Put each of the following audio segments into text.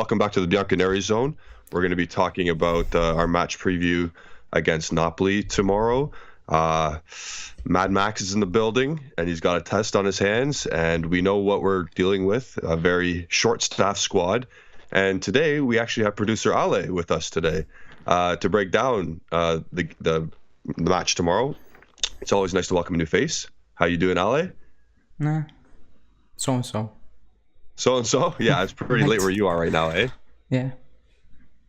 welcome back to the Bianconeri Zone. We're going to be talking about our match preview against Napoli tomorrow. Mad Max is in the building, and he's got a test on his hands, and we know what we're dealing with, a very short-staffed squad. And today, we actually have producer Ale with us today to break down the match tomorrow. It's always nice to welcome a new face. How you doing, Ale? Nah, so-and-so. So-and-so? Yeah, it's pretty late where you are right now, eh? Yeah.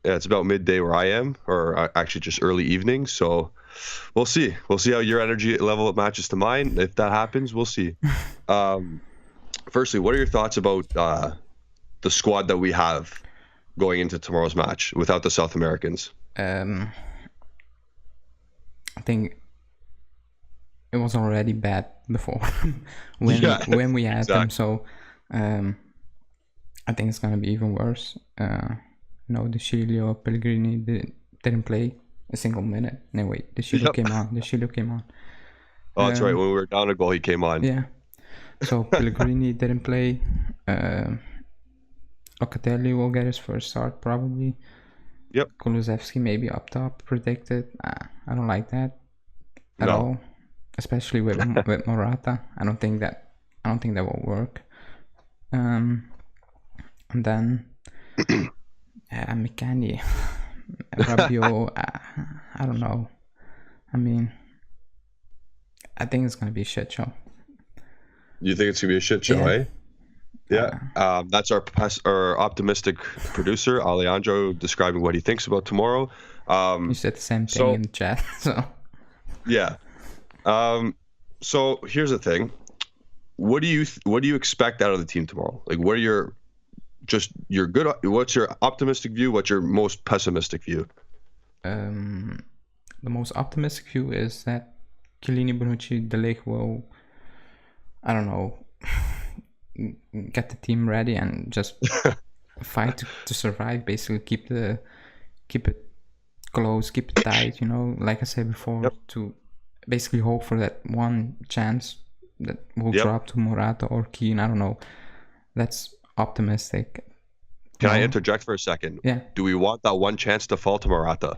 Yeah, it's about midday where I am, or actually just early evening. So we'll see. We'll see how your energy level matches to mine. If that happens, we'll see. Firstly, what are your thoughts about the squad that we have going into tomorrow's match without the South Americans? I think it was already bad before when we had them. So I think it's gonna be even worse. De Chilio Pellegrini didn't play a single minute. No, wait, De Chilio came on. Oh, that's right. When we were down a goal, he came on. Yeah. So Pellegrini didn't play. Locatelli will get his first start probably. Yep. Kulusevski maybe up top predicted. I don't like that at all, especially with Morata. I don't think that will work. And then Mikani, Rabiot. I don't know. I mean, I think it's gonna be a shit show. You think it's gonna be a shit show, eh? Yeah. That's our optimistic producer, Alejandro, describing what he thinks about tomorrow. You said the same thing in the chat, so. Yeah. So here's the thing. What do you expect out of the team tomorrow? Like, what are what's your optimistic view? What's your most pessimistic view? The most optimistic view is that Chiellini, Bonucci, De Ligt will, I don't know, get the team ready and just fight to survive. Basically, keep it close, keep it tight. Like I said before, to basically hope for that one chance that will drop to Morata or Keane. I don't know. That's optimistic. Can I interject for a second? Yeah. Do we want that one chance to fall to Morata?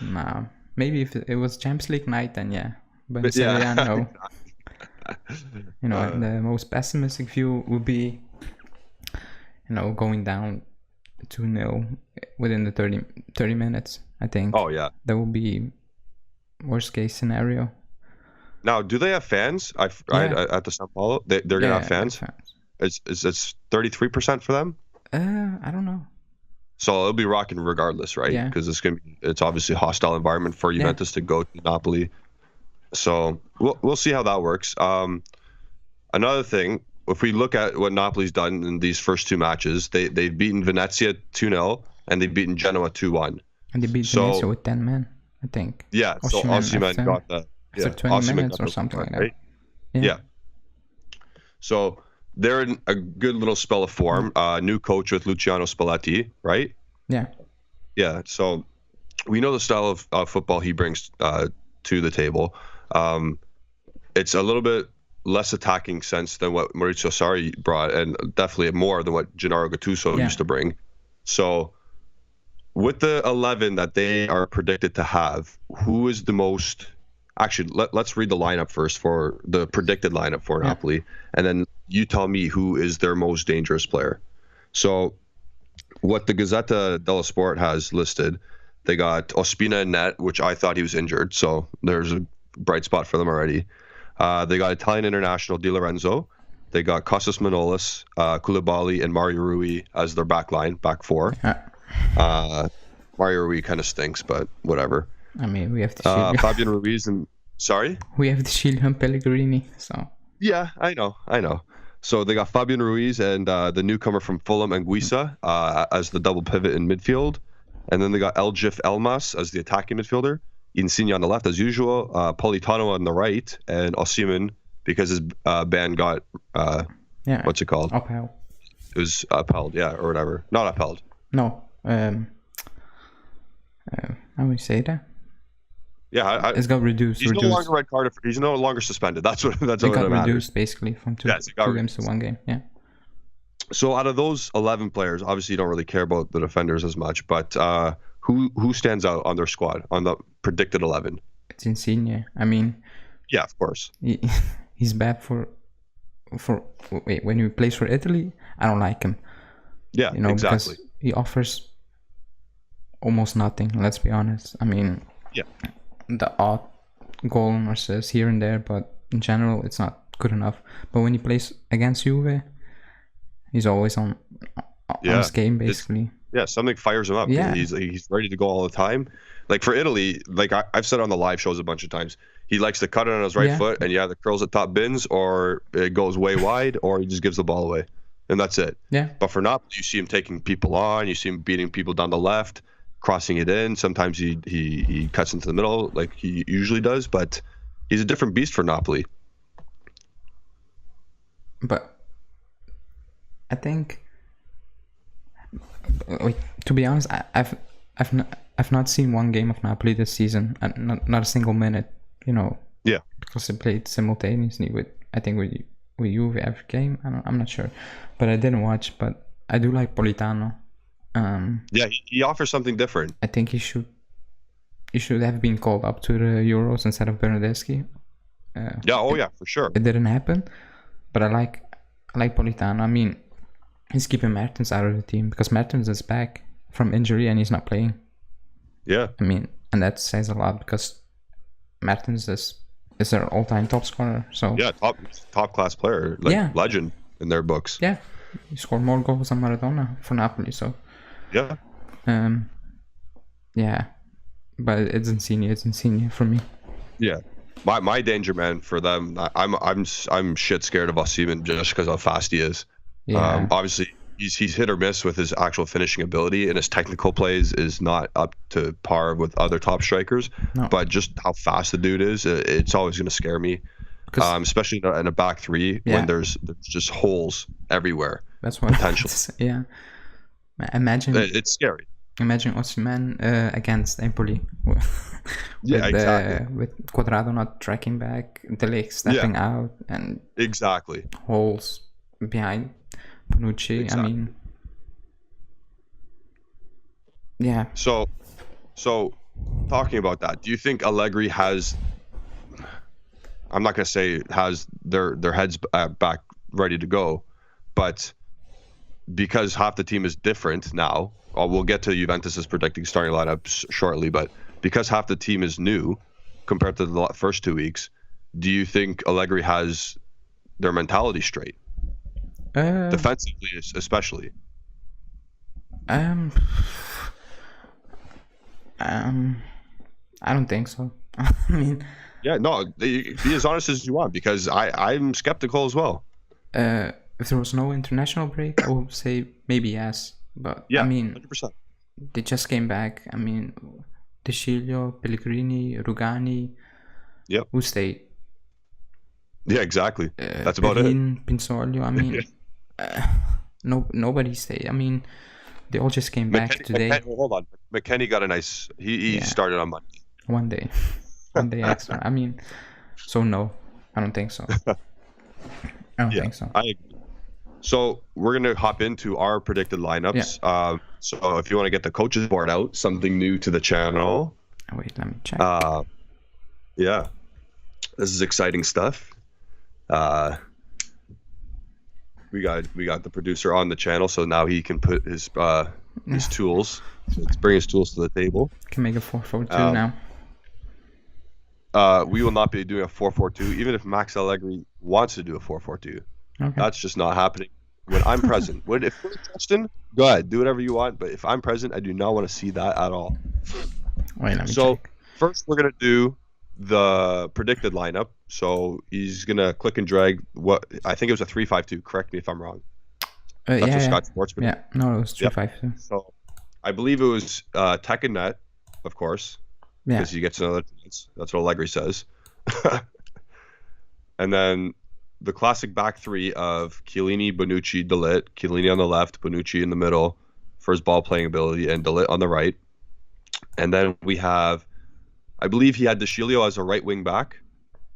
No. Maybe if it was Champions League night, then yeah. But in Serie, no. The most pessimistic view would be, going down 2-0 within the 30 minutes, I think. Oh, yeah. That would be worst case scenario. Now, do they have fans? At the São Paulo, they're gonna have fans. Is 33% for them? I don't know. So it'll be rocking regardless, right? Yeah. Because it's obviously a hostile environment for Juventus to go to Napoli. So we'll see how that works. Another thing, if we look at what Napoli's done in these first two matches, they've beaten Venezia 2-0 and they've beaten Genoa 2-1. And they beat Venezia with 10 men, I think. Yeah. So Osimhen got the. After 20 minutes or something like that. Right? Yeah. So they're in a good little spell of form. New coach with Luciano Spalletti, right? Yeah. Yeah. So we know the style of football he brings to the table. It's a little bit less attacking sense than what Maurizio Sarri brought, and definitely more than what Gennaro Gattuso used to bring. So with the 11 that they are predicted to have, who is the most... Actually, let's read the lineup first for the predicted lineup for Napoli, and then you tell me who is their most dangerous player. So what the Gazzetta dello Sport has listed, they got Ospina in net, which I thought he was injured, so there's a bright spot for them already. They got Italian international Di Lorenzo. They got Kostas Manolis, Koulibaly, and Mario Rui as their back four. Mario Rui kind of stinks, but whatever. I mean, we have the Fabian Ruiz and... Sorry? We have the Chilio and Pellegrini, so... Yeah, I know. So they got Fabian Ruiz and the newcomer from Fulham, Anguissa, as the double pivot in midfield. And then they got Eljif Elmas as the attacking midfielder. Insigne on the left, as usual. Politano on the right. And Osimhen, because his band got... what's it called? Upheld. It was upheld, or whatever. Not upheld. No. How would you say that? Yeah, it's got reduced. He's no longer red carded. He's no longer suspended. That's what. That's it what got matters. reduced basically from two games to one game. Yeah. So out of those 11 players, obviously you don't really care about the defenders as much, but who stands out on their squad on the predicted 11? It's Insigne. I mean, Yeah, of course. he's bad when he plays for Italy. I don't like him. Yeah, exactly. Because he offers almost nothing. Let's be honest. I mean, yeah, the odd goal or assist here and there, but in general, it's not good enough. But when he plays against Juve, he's always on his game, basically. Something fires him up. Yeah, he's ready to go all the time. Like for Italy, like I've said on the live shows a bunch of times, he likes to cut it on his right foot, and the curls at top bins, or it goes way wide, or he just gives the ball away, and that's it. Yeah. But for Napoli, you see him taking people on, you see him beating people down the left, crossing it in. Sometimes he cuts into the middle like he usually does, but he's a different beast for Napoli. But I think, to be honest, I've not seen one game of Napoli this season, and not a single minute. Yeah. Because they played simultaneously with Juve every game. I'm not sure, but I didn't watch. But I do like Politano. He offers something different. I think he should have been called up to the Euros instead of Bernardeschi. For sure. It didn't happen, but I like Politano. I mean, he's keeping Mertens out of the team because Mertens is back from injury and he's not playing. Yeah. I mean, and that says a lot because Mertens is their all-time top scorer. So top class player, legend in their books. Yeah, he scored more goals than Maradona for Napoli. So but it's Insigne for me. Yeah, my danger man for them. I'm shit scared of Osimhen just because how fast he is. Yeah. Obviously, he's hit or miss with his actual finishing ability, and his technical plays is not up to par with other top strikers. No. But just how fast the dude is, it's always going to scare me. Especially in a back three when there's just holes everywhere. That's what potential. Yeah. Imagine it's scary. Imagine Osimhen against Napoli. Exactly. With Quadrado not tracking back, De Ligt stepping out, and holes behind Bonucci. Exactly. I mean, yeah. So talking about that, do you think Allegri has? I'm not gonna say has their heads back ready to go, but because half the team is different now. We'll get to Juventus's predicting starting lineups shortly, but because half the team is new compared to the first 2 weeks, do you think Allegri has their mentality straight? Defensively, especially. I don't think so. I mean, be as honest as you want, because I'm skeptical as well. If there was no international break, I would say maybe yes. But I mean, 100%. They just came back. I mean, De Sciglio, Pellegrini, Rugani. Yep. Who stayed? Yeah, exactly. That's about it. Pinsoglio. I mean, nobody stayed. I mean, they all just came back today. Hold on, McKennie got a nice. He started on Monday. One day extra. I mean, so no, I don't think so. I don't think so. I agree. So we're going to hop into our predicted lineups. Yeah. So if you want to get the coaches board out, something new to the channel. Wait, let me check. Yeah, this is exciting stuff. We got the producer on the channel, so now he can put his tools. So let's bring his tools to the table. Can make a 4-4-2 now. We will not be doing a 4-4-2, even if Max Allegri wants to do a 4-4-2. Okay. That's just not happening when I'm present. If we're Justin, go ahead, do whatever you want. But if I'm present, I do not want to see that at all. Wait, let me check. First, we're gonna do the predicted lineup. So he's gonna click and drag. What I think it was a 3-5-2. Correct me if I'm wrong. That's what Scott Sports. Yeah, no, it was 3-5-2. So I believe it was Tech and Net, of course. Yeah. Because he gets another chance. That's what Allegri says. And then the classic back three of Chiellini, Bonucci, De Ligt. Chiellini on the left, Bonucci in the middle for his ball playing ability, and De Ligt on the right. And then we have, I believe he had De Sciglio as a right wing back.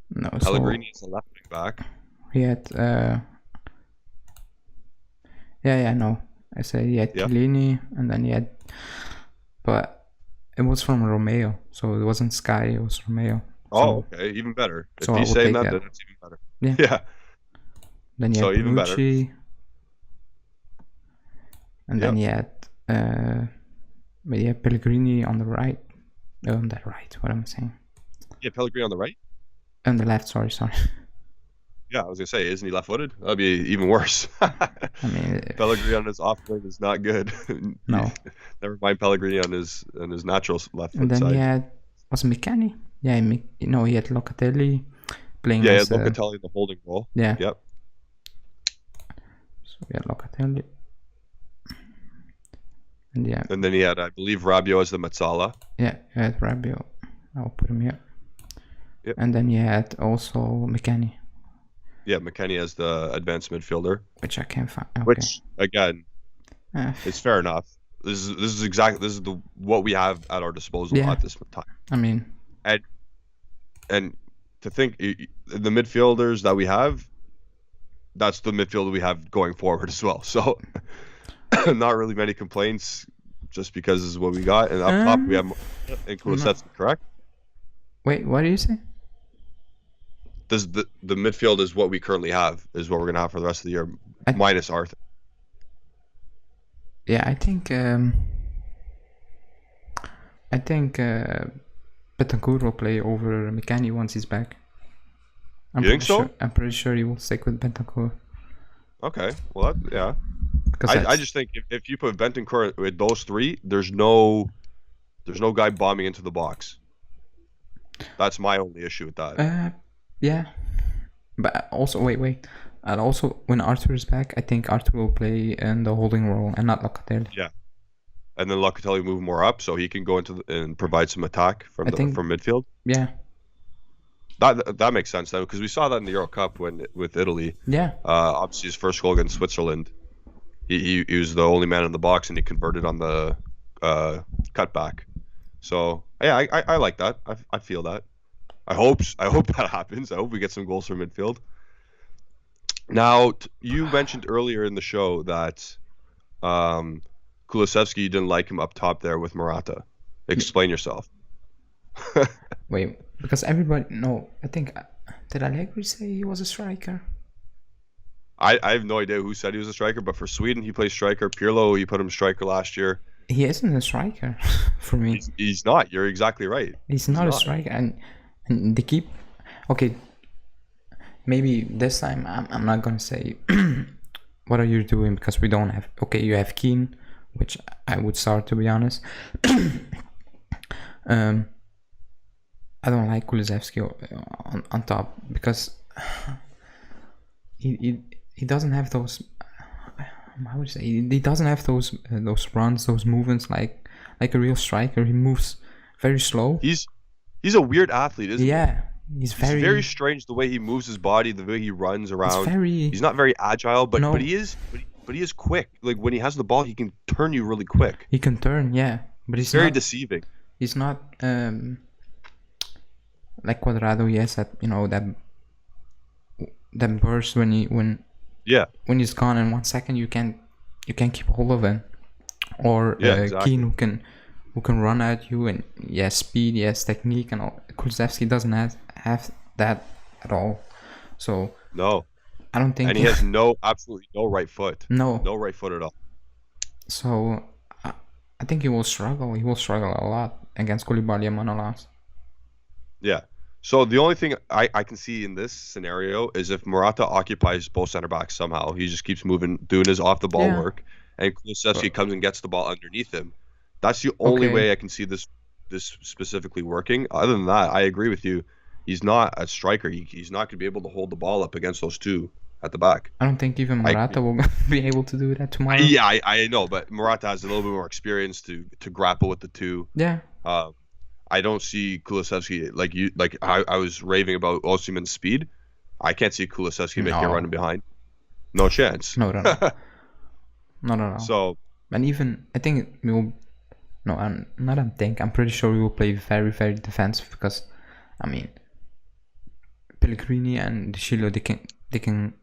No, Pellegrini as a left wing back. He had Yeah, no. I said he had Chiellini, and then he had, but it was from Romeo, so it wasn't Sky, it was Romeo. Oh, okay, even better. So If I he's would saying take that, that. then it's even better. Yeah. Yeah. Then you So had even better. Bonucci, and then you had Pellegrini on the right. On the right, what am I saying? Yeah, Pellegrini on the right? On the left, sorry. Yeah, I was gonna say, isn't he left-footed? That'd be even worse. I mean, Pellegrini on his off wing is not good. No. Never mind Pellegrini on his natural left foot and then side. he had, was McKennie? Yeah, he had Locatelli playing Yeah, as Locatelli in the holding role. Yeah. Yep. So we had Locatelli. And yeah. And then he had, I believe, Rabiot as the Mezzala. Yeah, he had Rabiot. I'll put him here. Yep. And then he had also McKennie. Yeah, McKennie as the advanced midfielder. Which I can't find. Okay. Which, again, it's fair enough. This is exactly what we have at our disposal at this time. I mean, and to think the midfielders that we have, that's the midfielder we have going forward as well. So not really many complaints, just because this is what we got. And up top we have Kulusevski, correct? Wait, what do you say? The midfield is what we currently have, is what we're gonna have for the rest of the year, minus Arthur. Yeah, I think Betancourt will play over McKennie once he's back. You think so? I'm pretty sure he will stick with Betancourt. Okay, well, yeah. I just think if you put Betancourt with those three, there's no guy bombing into the box. That's my only issue with that. Yeah, but also wait. And also, when Arthur is back, I think Arthur will play in the holding role and not Locatelli. Yeah, and then Locatelli move more up so he can go into and provide some attack from midfield. Yeah, that makes sense then, because we saw that in the Euro Cup with Italy. Yeah. Obviously his first goal against Switzerland, he was the only man in the box and he converted on the cutback. So yeah, I like that. I feel that. I hope that happens. I hope we get some goals from midfield. Now, you mentioned earlier in the show that Kulusevski, didn't like him up top there with Morata. Explain yourself. Wait, because everybody... No, I think... Did Allegri say he was a striker? I have no idea who said he was a striker, but for Sweden, he plays striker. Pirlo, you put him striker last year. He isn't a striker for me. He's not. You're exactly right. He's not a striker. And they keep... Okay, maybe this time I'm not going to say... what are you doing? Because we don't have... Okay, you have Keane, which I would start, to be honest. I don't like Kulusevski on top because he doesn't have those. How would you say? He doesn't have those runs, those movements like a real striker. He moves very slow. He's a weird athlete, isn't he? Yeah, he's very strange the way he moves his body, the way he runs around. He's not very agile, but he is quick. Like when he has the ball, he can turn you really quick. He can turn, yeah, but he's very deceiving. He's not like Cuadrado. He has that burst when he's gone in 1 second. You can't keep hold of him. Or exactly. Keane who can run at you, and he has speed, he has technique, and all. Kulusevski doesn't have that at all. So no, I don't think. And he has absolutely no right foot. No right foot at all. So I think he will struggle. He will struggle a lot against Koulibaly and Manolas. Yeah. So the only thing I can see in this scenario is if Morata occupies both center backs somehow. He just keeps moving, doing his off the ball work, and Kulusevski comes and gets the ball underneath him. That's the only way I can see this specifically working. Other than that, I agree with you. He's not a striker. He's not going to be able to hold the ball up against those two at the back. I don't think even Morata will be able to do that tomorrow. Yeah, I know, but Morata has a little bit more experience to grapple with the two. Yeah. I don't see Kulusevski like I was raving about Osimhen's speed. I can't see Kulusevski making a run behind. No chance. No. So, and even I think we will. No, I'm pretty sure we will play very, very defensive because, I mean, Pellegrini and De Chilo, they can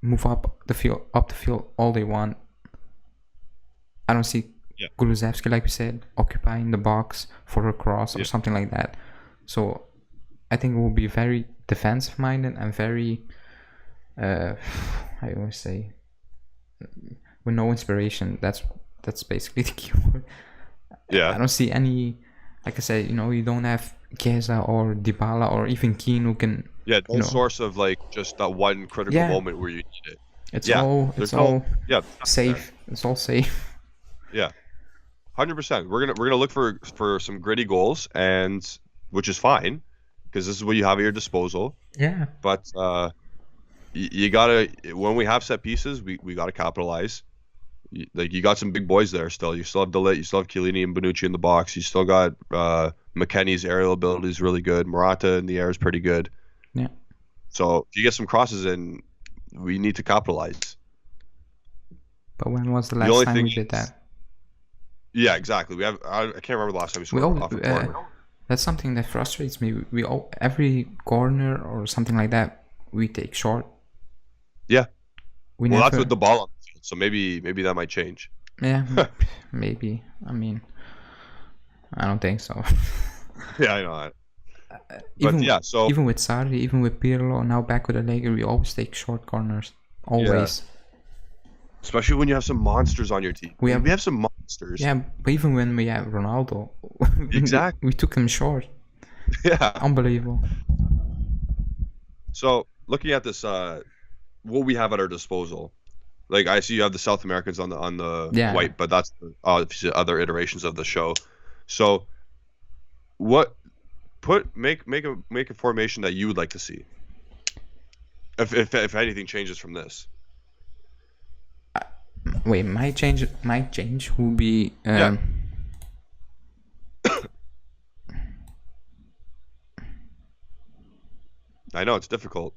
move up the field all they want. I don't see Kulusevski, like we said, occupying the box for a cross or something like that. So I think it will be very defensive minded and very I always say with no inspiration. That's basically the keyword. I don't see any, like I said, you don't have Chiesa or Dybala or even Keane who can source of like just that one critical moment where you need it. It's all safe. There. It's all safe. Yeah. 100%. We're gonna look for some gritty goals, and which is fine because this is what you have at your disposal. Yeah. But you gotta, when we have set pieces, we gotta capitalize. You got some big boys there still. You still have DeLicht, you still have Chiellini and Bonucci in the box. You still got McKennie's aerial ability is really good. Morata in the air is pretty good. Yeah. So if you get some crosses in, we need to capitalize. But when was the last time we did that? Yeah, exactly. I can't remember the last time we scored off a corner. That's something that frustrates me. Every corner or something like that, we take short. Yeah. That's with the ball on the field, so maybe that might change. Yeah, maybe. I mean, I don't think so. Yeah, I know that. Even with Sarri, even with Pirlo, now back with Allegri, we always take short corners. Always. Yeah. Especially when you have some monsters on your team. We have some monsters. Yeah, but even when we have Ronaldo, exactly, we took him short. Yeah, unbelievable. So looking at this, what we have at our disposal, like I see you have the South Americans on the white, but that's obviously other iterations of the show. So, make a formation that you would like to see, if anything changes from this. Wait, my change will be I know it's difficult.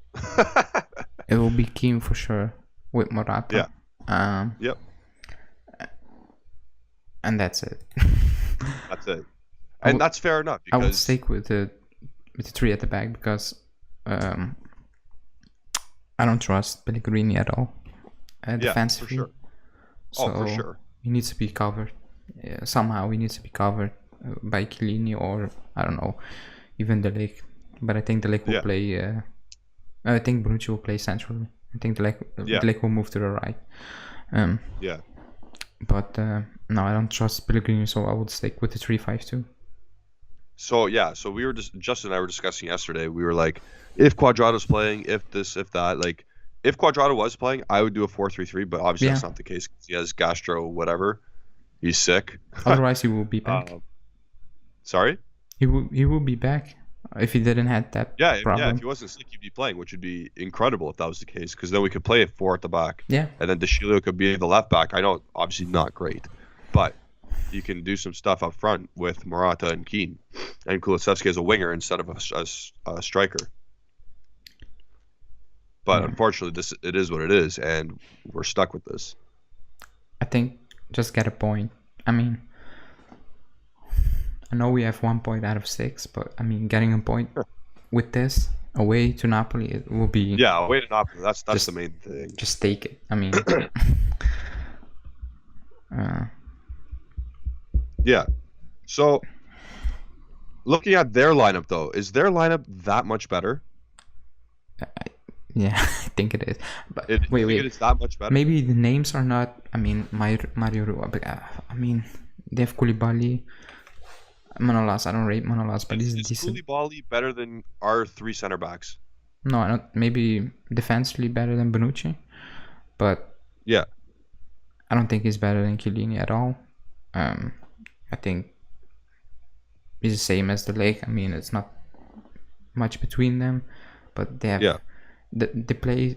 It will be Keane for sure with Morata. Yeah. Yep. And that's it. That's it. And that's fair enough. I would stick with the three at the back because I don't trust Pellegrini at all. Defensively. For sure. So for sure. He needs to be covered. Somehow he needs to be covered by Chiellini or, I don't know, even DeLicht. But I think DeLicht will play... I think Bonucci will play centrally. I think DeLicht will move to the right. But no, I don't trust Pellegrini, so I would stick with the 3-5-2. So we were Justin and I were discussing yesterday. We were like, if Cuadrado's playing, if this, if that, like... If Cuadrado was playing, I would do a 4-3-3, but obviously that's not the case because he has gastro whatever. He's sick. Otherwise, he will be back. Sorry? He will be back if he didn't have that problem. Yeah, if he wasn't sick, he'd be playing, which would be incredible if that was the case because then we could play 4 at the back. Yeah. And then De Chilio could be the left back. I know, obviously not great, but you can do some stuff up front with Morata and Keane. And Kulusevski as a winger instead of a striker. But unfortunately, it is what it is, and we're stuck with this. I think just get a point. I mean, I know we have 1 point out of 6, but I mean, getting a point with this away to Napoli, it will be... Yeah, away to Napoli, that's the main thing. Just take it. I mean... Yeah. So, looking at their lineup, though, is their lineup that much better? Yeah, I think it is. But wait. It's that much better? Maybe the names are not... I mean, Mario Rua, but I mean, they have Koulibaly... Manolas, I don't rate Manolas, but he's decent. Is Koulibaly better than our 3 center backs? No, maybe defensively better than Bonucci, but yeah, I don't think he's better than Chiellini at all. I think he's the same as DeLicht. I mean, it's not much between them, but they have they play.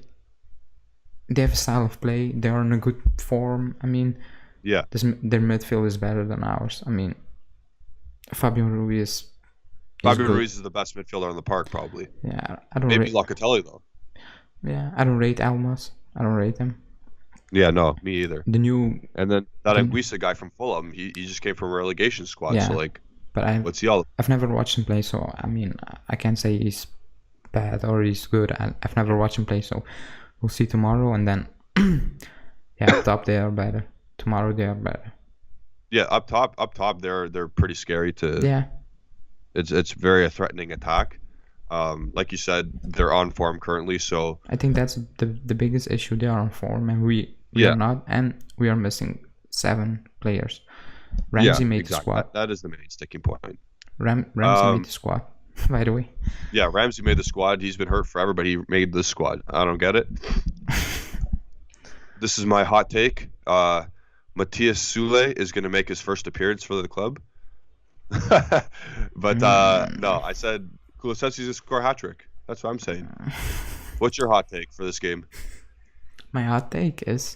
They have a style of play. They are in a good form. I mean, their midfield is better than ours. I mean, Fabio Ruiz. Ruiz is the best midfielder in the park, probably. Yeah, I don't. Maybe Locatelli though. Yeah, I don't rate Almas. I don't rate him. Yeah, no, me either. And then that Anguissa guy from Fulham, he just came from a relegation squad. Yeah, so like, what's he all? I've never watched him play, so I mean, I can't say he's bad or he's good. I've never watched him play, so We'll see tomorrow, and then up top they are better. Tomorrow they are better. Yeah, up top they're pretty scary to. Yeah. It's very a threatening attack. Like you said, they're on form currently, so I think that's the biggest issue. They are on form, and we are not, and we are missing 7 players. Ramsey made the squad. That is the main sticking point. Ramsey made the squad, by the way. Yeah, Ramsey made the squad. He's been hurt forever, but he made the squad. I don't get it. This is my hot take. Matthias Sule is going to make his first appearance for the club. But no, I said Kulusevski's going to score a hat-trick. That's what I'm saying. What's your hot take for this game? My hot take is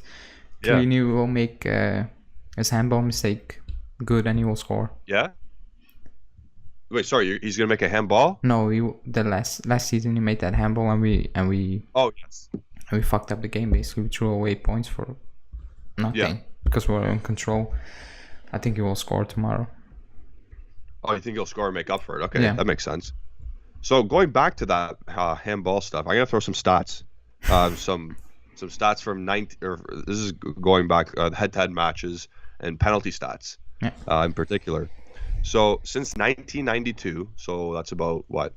Chiellini will make his handball mistake good and he will score. Yeah? Wait, sorry, he's going to make a handball? No, the last season he made that handball and we Oh, yes. We fucked up the game basically. We threw away points for nothing because we were in control. I think he will score tomorrow. Oh, you think he'll score and make up for it? Okay, that makes sense. So going back to that handball stuff, I'm gonna throw some stats, some stats from this is going back head-to-head matches and penalty stats, in particular. So since 1992, so that's about what,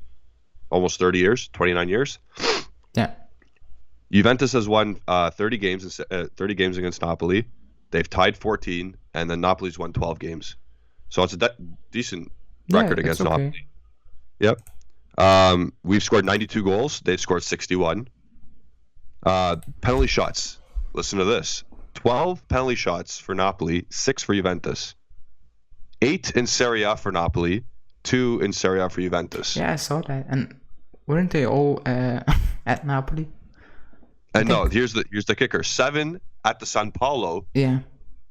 almost 30 years, 29 years. Yeah. Juventus has won 30 games against Napoli. They've tied 14, and then Napoli's won 12 games. So it's a decent record against Napoli. Yep. We've scored 92 goals. They've scored 61. Penalty shots. Listen to this. 12 penalty shots for Napoli, 6 for Juventus. 8 in Serie for Napoli, 2 in Serie for Juventus. Yeah, I saw that. And weren't they all at Napoli? And no, here's the kicker. 7 at the San Paolo. Yeah.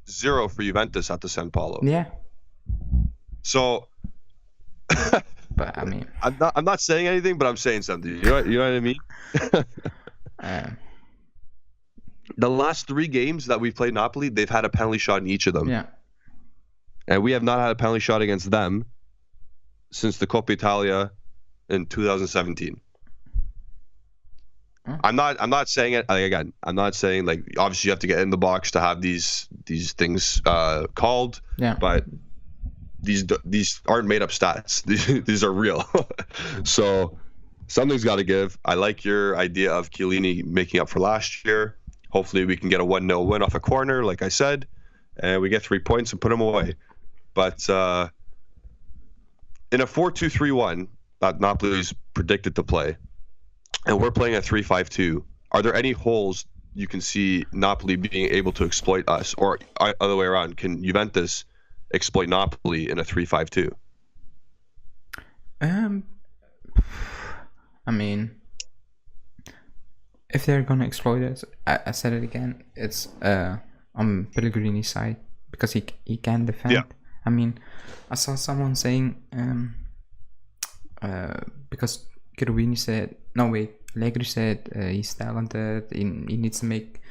0 for Juventus at the San Paolo. Yeah. So but I mean, I'm not saying anything, but I'm saying something. You know what I mean? The last 3 games that we've played Napoli, they've had a penalty shot in each of them. Yeah. And we have not had a penalty shot against them since the Coppa Italia in 2017. I'm not saying it again. I'm not saying like obviously you have to get in the box to have these things called. Yeah. But these aren't made up stats. These are real. So something's got to give. I like your idea of Chiellini making up for last year. Hopefully we can get a 1-0 win off a corner, like I said, and we get 3 points and put them away. But in a 4-2-3-1 that Napoli's predicted to play, and we're playing a 3-5-2, are there any holes you can see Napoli being able to exploit us, or other way around? Can Juventus exploit Napoli in a 3-5-2? I mean, if they're gonna exploit us, I said it again. It's on Pellegrini's side because he can defend. Yeah. I mean, I saw someone saying because Allegri said he's talented. He needs to make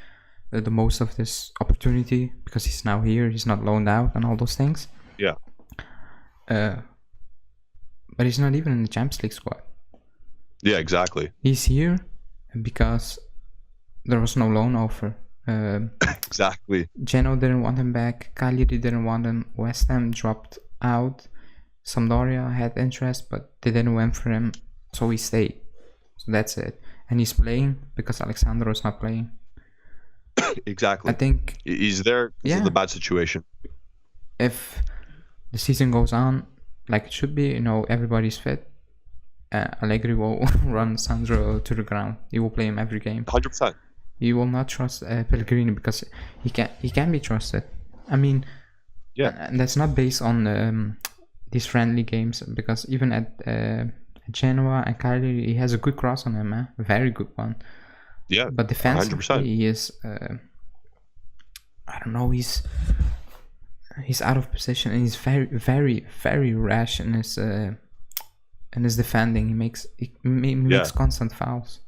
the most of this opportunity because he's now here. He's not loaned out and all those things. Yeah. But he's not even in the Champions League squad. Yeah, exactly. He's here because there was no loan offer. Exactly. Genoa didn't want him back. Cagliari didn't want him. West Ham dropped out. Sampdoria had interest, but they didn't went for him, so he stayed. So that's it. And he's playing because Alexandro is not playing. Exactly. I think he's there because of the bad situation. If the season goes on like it should be, everybody's fit, Allegri will run Sandro to the ground. He will play him every game. 100%. He will not trust Pellegrini because he can be trusted. I mean, and that's not based on these friendly games, because even at Genoa and Cagliari, he has a good cross on him, a very good one. Yeah, but defensively 100%. He is I don't know, he's out of position, and he's very, very, very rash in his defending. He makes constant fouls.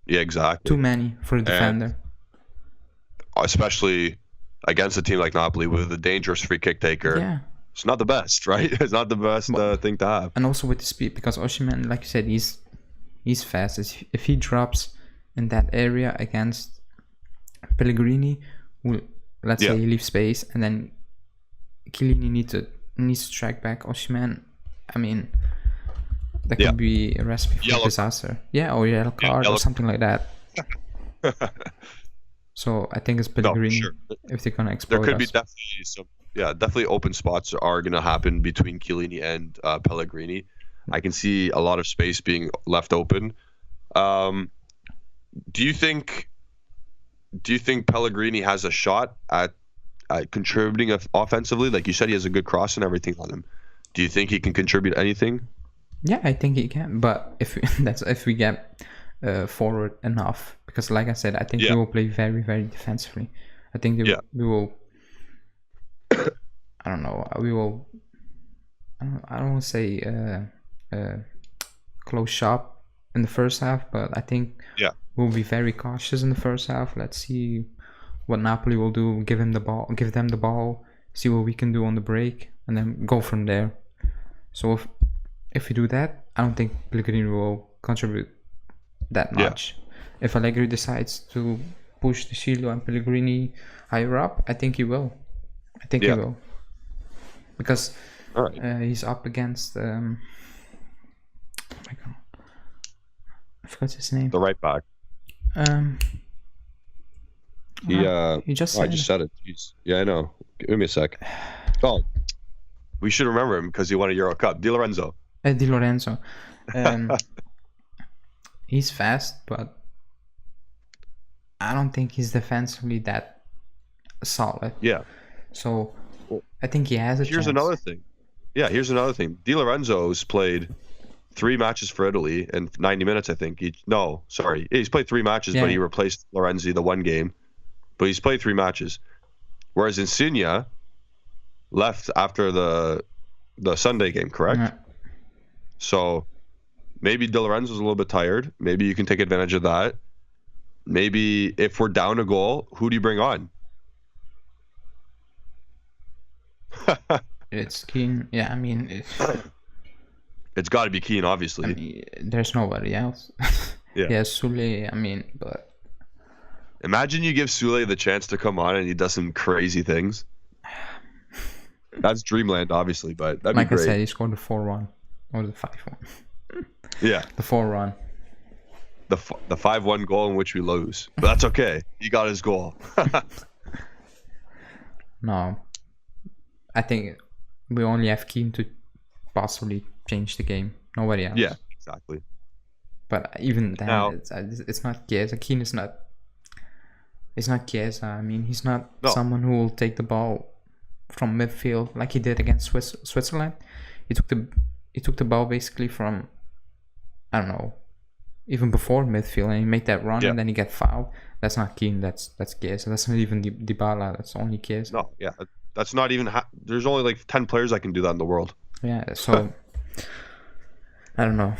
Yeah, exactly. Too many for a defender. Especially against a team like Napoli with a dangerous free kick taker. Yeah. It's not the best, right? It's not the best thing to have. And also with the speed, because Osimhen, like you said, he's fast. If he drops in that area against Pellegrini, will, let's say, leave space, and then Chiellini needs to track back Osimhen. I mean, that could be a recipe for disaster. Yeah, or yellow card or something like that. So I think it's Pellegrini if they're gonna exploit There could us. be definitely some, definitely open spots are gonna happen between Chiellini and Pellegrini. I can see a lot of space being left open. Do you think Pellegrini has a shot at contributing offensively? Like you said, he has a good cross and everything on him. Do you think he can contribute anything? Yeah, I think he can, but if we get forward enough, because like I said, I think we will play very, very defensively. I think we will. I don't know. We will. I don't want to say close shop in the first half, but I think we'll be very cautious in the first half. Let's see what Napoli will do. Give them the ball. See what we can do on the break, and then go from there. So if we do that, I don't think Pellegrini will contribute that much. If Allegri decides to push De Sciglio and Pellegrini higher up, I think he will. He will. Because he's up against oh my God, I forgot his name. The right back. He just said I just said it. I know. Give me a sec. Oh, we should remember him because he won a Euro Cup. Di Lorenzo. Di Lorenzo. He's fast, but I don't think he's defensively that solid. Yeah. So I think he has a chance. Here's another thing. Here's another thing. Di Lorenzo's played 3 matches for Italy in 90 minutes, I think. He's played 3 matches, but he replaced Lorenzi the one game. But he's played 3 matches. Whereas Insigne left after the Sunday game, correct? Yeah. So maybe Di Lorenzo's a little bit tired. Maybe you can take advantage of that. Maybe if we're down a goal, who do you bring on? It's Keane. Yeah, I mean, it's got to be Keane, obviously. I mean, there's nobody else. Yeah, Sule. I mean, but imagine you give Sule the chance to come on and he does some crazy things. That's dreamland, obviously, but that'd be great. Like I said, he scored the 4-1 or the 5-1. Yeah, the 4-1. The 5-1 goal in which we lose, but that's okay. He got his goal. No, I think we only have Keane to possibly change the game. Nobody else. Yeah, exactly. But even then, it's not Chiesa. Keane is not. It's not Chiesa. I mean, he's not someone who will take the ball from midfield like he did against Switzerland. He took the ball basically from, I don't know, even before midfield, and he made that run, and then he got fouled. That's not Keane. That's Chiesa. That's not even Dybala. That's only Chiesa. No, that's not even. There's only like 10 players that can do that in the world. Yeah. So I don't know.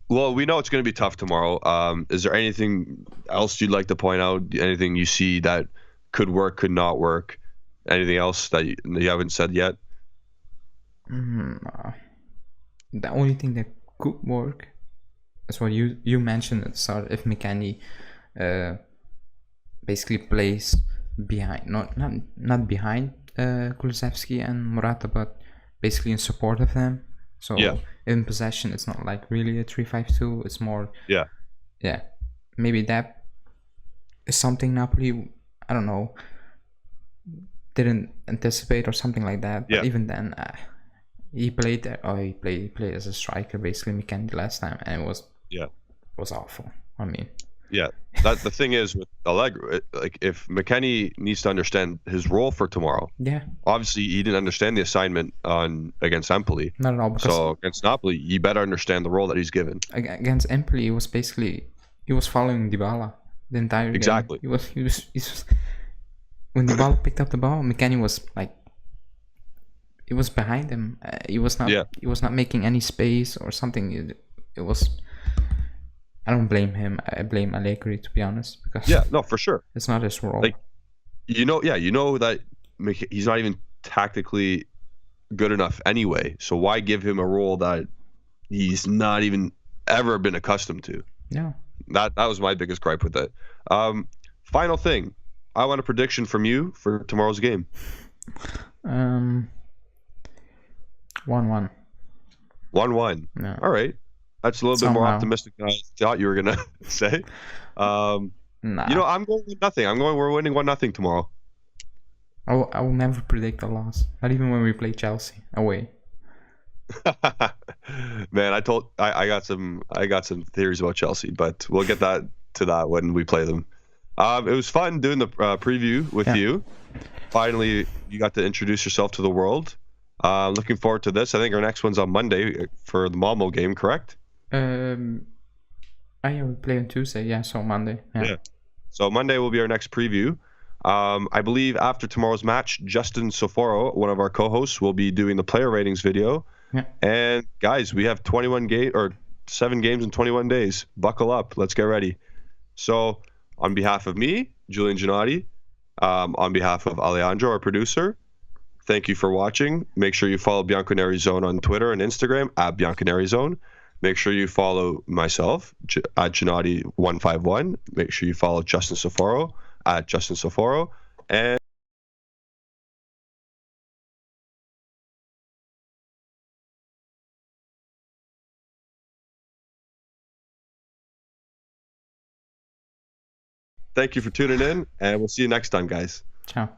Well, we know it's going to be tough tomorrow. Is there anything else you'd like to point out? Anything you see that could work, could not work? Anything else that you haven't said yet? The only thing that could work is what you mentioned at the start. If McKennie basically plays behind, not behind Kulusevski and Morata, but basically in support of them. So in possession, it's not like really a 3-5-2. It's more maybe that is something Napoli, I don't know, didn't anticipate or something like that. But even then, he played as a striker basically, McKennie, last time, and it was awful. I mean, that the thing is with Allegri, like if McKennie needs to understand his role for tomorrow. Obviously he didn't understand the assignment against Empoli. Not at all. So against Napoli, you better understand the role that he's given. Against Empoli, he was following Dybala the entire game. Exactly. He was when Dybala picked up the ball, McKennie was like, he was behind him. He was not making any space or something. It was. I don't blame him. I blame Allegri, to be honest, because for sure, it's not his role. Like, you know that he's not even tactically good enough anyway. So why give him a role that he's not even ever been accustomed to? That was my biggest gripe with it. Final thing, I want a prediction from you for tomorrow's game. 1-1. 1-1. No. All right. That's a little bit more optimistic than I thought you were gonna say. Nah. I'm going with nothing. We're winning 1-0 tomorrow. I will never predict a loss. Not even when we play Chelsea away. Man, I got some theories about Chelsea, but we'll get to that when we play them. It was fun doing the preview with you. Finally, you got to introduce yourself to the world. Looking forward to this. I think our next one's on Monday for the Malmo game, correct? Yeah, we play on Tuesday. Yeah, so Monday. Yeah. So Monday will be our next preview. I believe after tomorrow's match, Justin Soforo, one of our co-hosts, will be doing the player ratings video. Yeah. And guys, we have 7 games in 21 days. Buckle up. Let's get ready. So on behalf of me, Julian Gennady, on behalf of Alejandro, our producer, thank you for watching. Make sure you follow Bianconeri Zone on Twitter and Instagram at Bianconeri Zone. Make sure you follow myself at Gennady151. Make sure you follow Justin Soforo at Justin Soforo. And thank you for tuning in, and we'll see you next time, guys. Ciao.